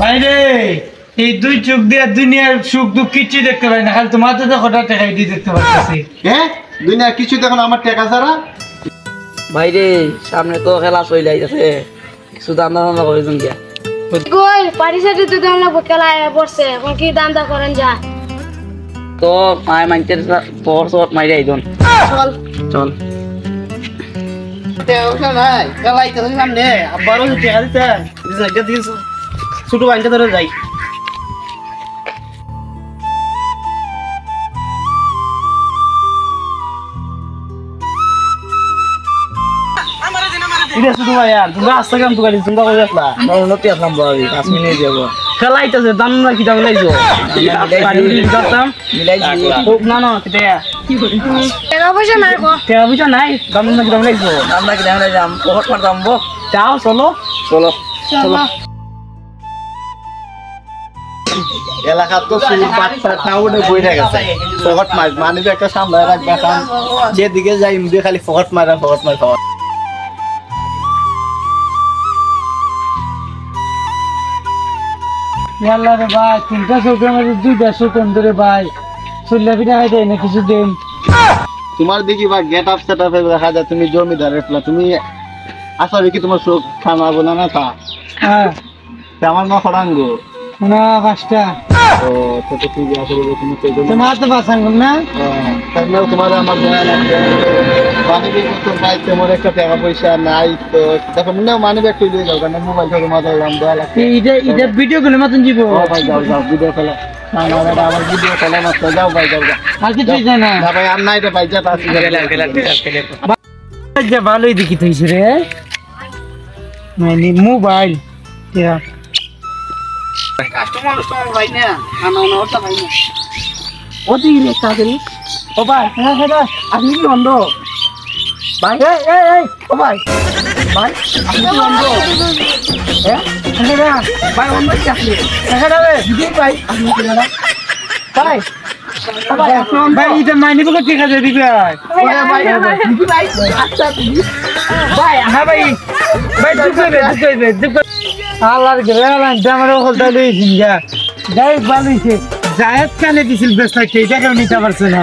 বাইরে এই দুই চোখ দিয়ে দুনিয়ার সুখ দুঃখ কিছু দেখতে পাই না, খালি তোমার তো হঠাৎ টাকাই দিয়ে দেখতে পাচ্ছি। হ্যাঁ দুনিয়ার কিছু দেখুন আমার টাকা ছাড়া। ভাইরে সামনে তো খেলা চলে আইতাছে, কিছু দান্দা দান্দা করে দিন গিয়া। কই পারিসাতে তো দাম লাগবে, খেলা পড়ছে এখন কি দান্দা করেন যা। তো মায় মানতে পর সব মাইরে আইদন। চল চল নাই খেলা আইতেছে সামনে আবারও টাকা দিতে ছোট বাইনটা ধরে যাই। খেলা আইতাছে দাম না কি দাম লাইছো টাকা পয়সা নাই কো, টাকা পয়সা নাই, দাম না কি দাম লাইছো দাম না কি দাম লাইছাম বহুত মার দাম বো। যাও চলো চলো চলো এলাকার তো টাউনে বই গেছে ফকট মাছ মানে একটা সামনে রাখবে, কারণ যেদিকে যাই মুখে খালি ফকট মারা ফকট মার খাওয়া। আল্লাহ রে ভাই, তিনটা চোখের মধ্যে দুইটা চোখ ধরে ভাই চল্লা পিঠা খাই দেয় না কিছু দিন। তোমার দেখি বা গেট আপ সেট আপে দেখা যায় তুমি জমিদারের প্লা, তুমি আসলে কি তোমার চোখ খানা বলে না তা হ্যাঁ আমার মা খড়াঙ্গ। না পাঁচটা ও তো তো ঠিক আছে, তুমি তো তোমার তো বাসান না তাহলে তোমার আমার দয়া লাগবে। মানিবে তো ভাই তোমার একটা টাকা পয়সা নাই, তো দেখো মনে মানিবে একটু দিয়ে যাও, কারণ মোবাইলটা তোমার দয়া লাগবে। এটা ভিডিও করে মতন জীব ভাই যাও যাও ভিডিও খেলা আমার ভিডিও খেলা মাত্র যাও ভাই যাও আর কিছুই যায় না। না ভাই আর নাই রে ভাই যা তাছি যা ভালোই দেখি তুইছে রে মানে মোবাইল কাস্টমার ভাই না খানা না ওটা ভাই না ওদিকে রে কাজে। ও ভাই হ্যাঁ হ্যাঁ আপনি কি বন্ধ ভাই? এই ও ভাই ভাই আপনি কি বন্ধ? হ্যাঁ ভাই বন্ধ কি আপনি দেখা যাবে দিদি ভাই আপনি কি না ভাই? ভাই এটা মাইনে বলে ঠিক আছে দিবি ভাই দিদি ভাই আচ্ছা দিদি ভাই হ্যাঁ ভাই ভাই আল্লাহর গেলাম আমার হলটা লইছিন যা যাই ভালোইছে জায়েদ কানে দিছিল বেশ লাগছে, এটা কেউ নিতে পারছে না।